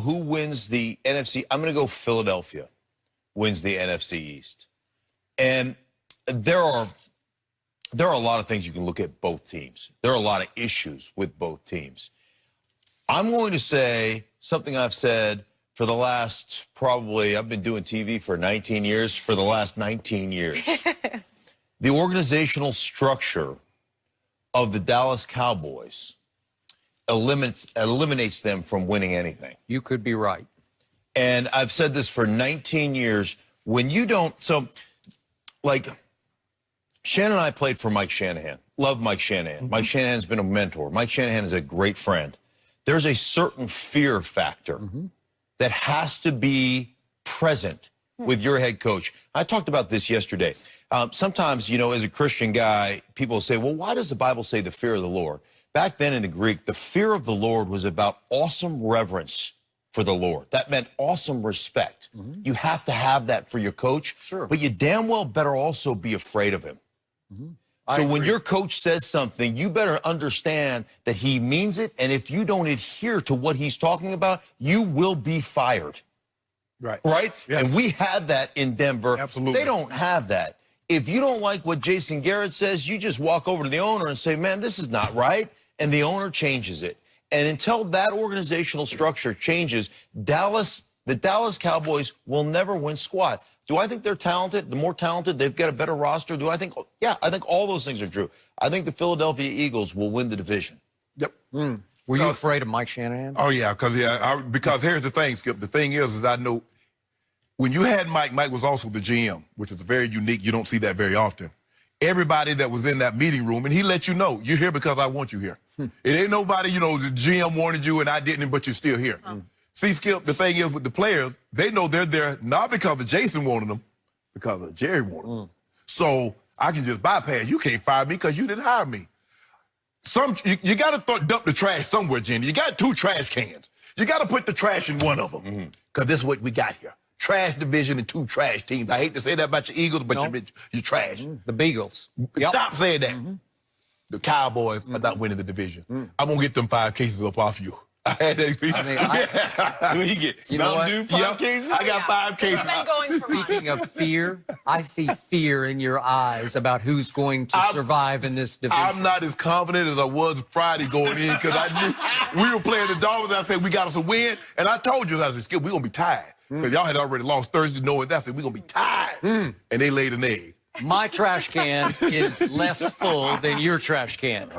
who wins the NFC. I'm going to go Philadelphia wins the NFC East. And there are a lot of things you can look at both teams. There are a lot of issues with both teams. I'm going to say something I've said for the last I've been doing TV for 19 years, for the last 19 years. The organizational structure of the Dallas Cowboys eliminates them from winning anything. You could be right. And I've said this for 19 years. When you don't, like, Shannon and I played for Mike Shanahan. Love Mike Shanahan. Mike Shanahan's been a mentor. Mike Shanahan is a great friend. There's a certain fear factor that has to be present with your head coach. I talked about this yesterday. Sometimes, you know, as a Christian guy, people say, well, why does the Bible say the fear of the Lord? Back then in the Greek, the fear of the Lord was about awesome reverence for the Lord. That meant awesome respect. You have to have that for your coach, but you damn well better also be afraid of him. So when your coach says something, you better understand that he means it, and if you don't adhere to what he's talking about, you will be fired. Right? Yeah. And we had that in Denver. Absolutely. They don't have that. If you don't like what Jason Garrett says, you just walk over to the owner and say, man, this is not right, and the owner changes it. And until that organizational structure changes, the Dallas Cowboys will never win squat. Do I think they're talented? The more talented, they've got a better roster. Do I think? Yeah, I think all those things are true. I think the Philadelphia Eagles will win the division. Yep. Were you afraid of Mike Shanahan? Oh, yeah, because here's the thing, Skip. The thing is I know when you had Mike was also the GM, which is very unique. You don't see that very often. Everybody that was in that meeting room, and he let you know, you're here because I want you here. It ain't nobody, you know, the GM wanted you and I didn't, but you're still here. See, Skip, the thing is with the players, they know they're there not because of Jason wanted them, because of Jerry wanted them. So I can just bypass. You can't fire me because you didn't hire me. You got to dump the trash somewhere, Jenny. You got 2 trash cans. You got to put the trash in one of them because this is what we got here. Trash division and 2 trash teams. I hate to say that about your Eagles, but you're trash. The Beagles. Stop saying that. The Cowboys are not winning the division. I'm going to get them 5 cases up off you. I had that. We get you know what? 5 cases? I got 5 cases. Speaking of fear, I see fear in your eyes about who's going to survive in this division. I'm not as confident as I was Friday going in because I knew we were playing the Dolphins. I said, we got us a win. And I told you, I said, Skip, we're going to be tied. Because y'all had already lost Thursday knowing that. I said, we're going to be tied. And they laid an egg. My trash can is less full than your trash can.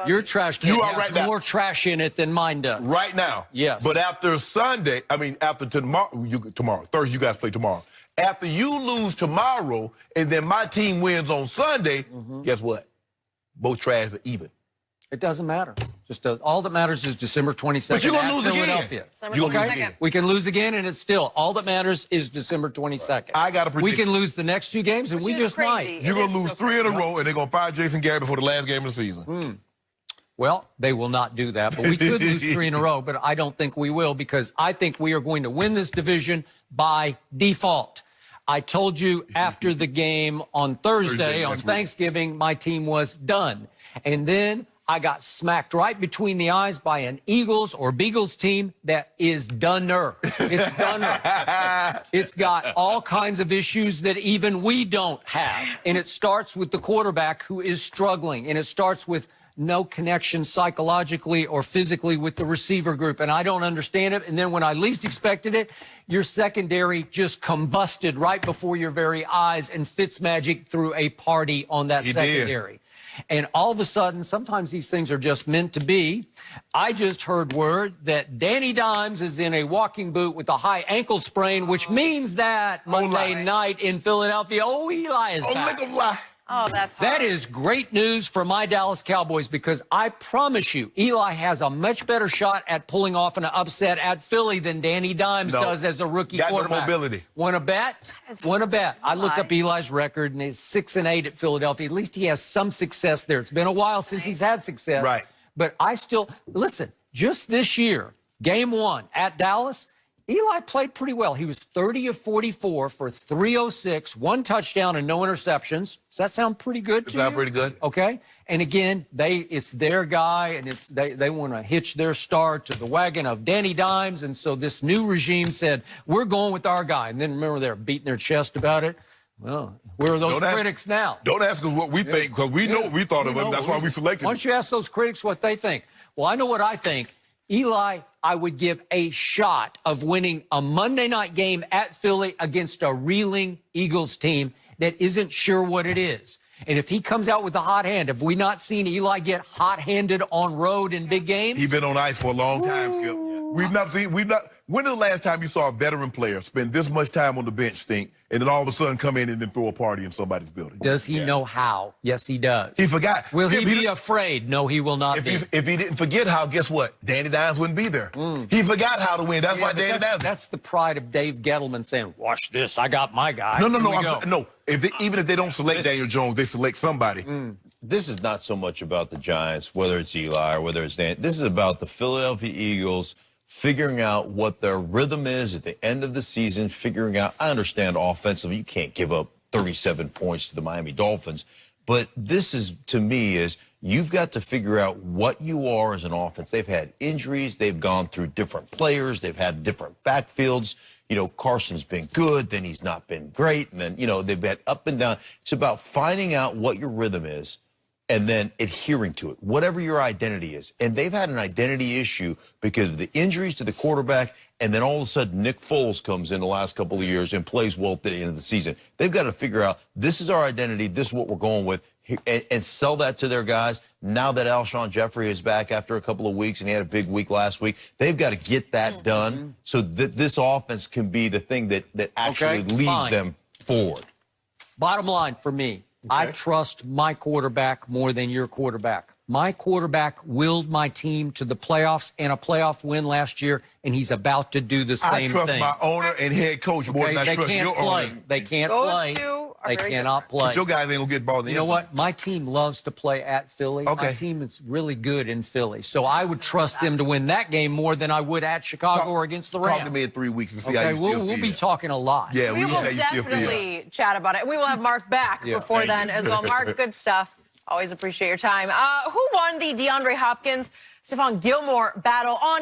Your trash can has more trash in it than mine does. Right now. Yes. But after Sunday, after tomorrow, Thursday, you guys play tomorrow. After you lose tomorrow and then my team wins on Sunday, guess what? Both trash are even. It doesn't matter. Just all that matters is December 22nd. But you're going to lose Philadelphia. again. You're going to lose again. We can lose again, and it's still all that matters is December 22nd. I got to predict. We can lose the next 2 games, and we just might. You're going to lose 3 in a row, and they're going to fire Jason Garrett before the last game of the season. Well, they will not do that, but we could lose 3 in a row, but I don't think we will because I think we are going to win this division by default. I told you after the game on Thursday on Thanksgiving, my team was done. And then I got smacked right between the eyes by an Eagles or Beagles team that is doner. It's doner. It's got all kinds of issues that even we don't have. And it starts with the quarterback who is struggling. And it starts with no connection psychologically or physically with the receiver group. And I don't understand it. And then when I least expected it, your secondary just combusted right before your very eyes, and Fitzmagic threw a party on that secondary. And all of a sudden, sometimes these things are just meant to be. I just heard word that Danny Dimes is in a walking boot with a high ankle sprain, which means that Monday night in Philadelphia, Eli is back. Look at lie. Oh, that's hard. That is great news for my Dallas Cowboys because I promise you, Eli has a much better shot at pulling off an upset at Philly than Danny Dimes does as a rookie quarterback. No mobility. Want to bet? Want to bet? I looked up Eli's record, and he's 6-8 at Philadelphia. At least he has some success there. It's been a while since he's had success. Right. But I still, listen, just this year, game 1 at Dallas, Eli played pretty well. He was 30 of 44 for 306, 1 touchdown and no interceptions. Does that sound pretty good to you? Sound pretty good. Okay. And again, it's their guy, and they want to hitch their star to the wagon of Danny Dimes. And so this new regime said, we're going with our guy. And then remember, they're beating their chest about it. Well, where are those critics now? Don't ask us what we think, because we know what we thought of him. That's why we selected him. Why don't you ask those critics what they think? Well, I know what I think. Eli, I would give a shot of winning a Monday night game at Philly against a reeling Eagles team that isn't sure what it is. And if he comes out with a hot hand, have we not seen Eli get hot-handed on road in big games? He's been on ice for a long time, Skip. When is the last time you saw a veteran player spend this much time on the bench, Stink, and then all of a sudden come in and then throw a party in somebody's building? Does he know how? Yes, he does. He forgot. Will he be afraid? No, he will not be. If he didn't forget how, guess what? Danny Dimes wouldn't be there. He forgot how to win. That's why Danny Dimes. That's the pride of Dave Gettleman saying, watch this, I got my guy. No. Even if they don't select Daniel Jones, they select somebody. This is not so much about the Giants, whether it's Eli or whether it's Dan. This is about the Philadelphia Eagles figuring out what their rhythm is at the end of the season, figuring out, I understand offensively, you can't give up 37 points to the Miami Dolphins, but this is, to me, is you've got to figure out what you are as an offense. They've had injuries, they've gone through different players, they've had different backfields. You know, Carson's been good, then he's not been great, and then, you know, they've been up and down. It's about finding out what your rhythm is and then adhering to it, whatever your identity is. And they've had an identity issue because of the injuries to the quarterback, and then all of a sudden Nick Foles comes in the last couple of years and plays well at the end of the season. They've got to figure out, this is our identity, this is what we're going with, and sell that to their guys. Now that Alshon Jeffrey is back after a couple of weeks, and he had a big week last week, they've got to get that done so that this offense can be the thing that actually leads them forward. Bottom line for me, I trust my quarterback more than your quarterback. My quarterback willed my team to the playoffs and a playoff win last year, and he's about to do the same thing. I trust my owner and head coach more than I trust your owner. They can't play. They cannot play. But your guys ain't going to get ball in the end. You know what? My team loves to play at Philly. My team is really good in Philly. So I would trust them to win that game more than I would at Chicago or against the Rams. Talk to me in 3 weeks and see how you still feel. We'll be talking a lot. Yeah, we will definitely chat about it. We will have Mark back before then as well. Mark, good stuff. Always appreciate your time. Who won the DeAndre Hopkins, Stephon Gilmore battle on